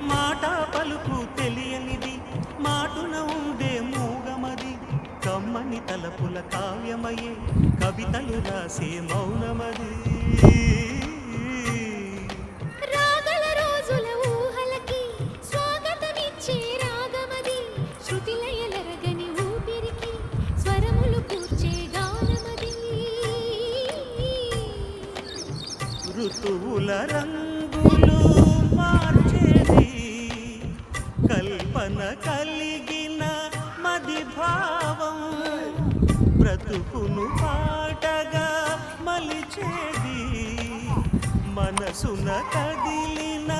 మాట పలుకు తెలియనిది మాటున ఉండే మూగమది కమ్మని తలపుల కావ్యమయే కవితలు రాసే మౌనమది రాగల రోజుల ఊహలకి స్వాగతమిచ్చే రాగమది శృతిలయలరగని ఊపిరికి స్వరములు కూర్చే గానమది ఋతువుల రంగులు మార్చేది కల్పన కలిగిన మది భావం బ్రతుకును పాటగా మలిచేది మనసున కదిలిన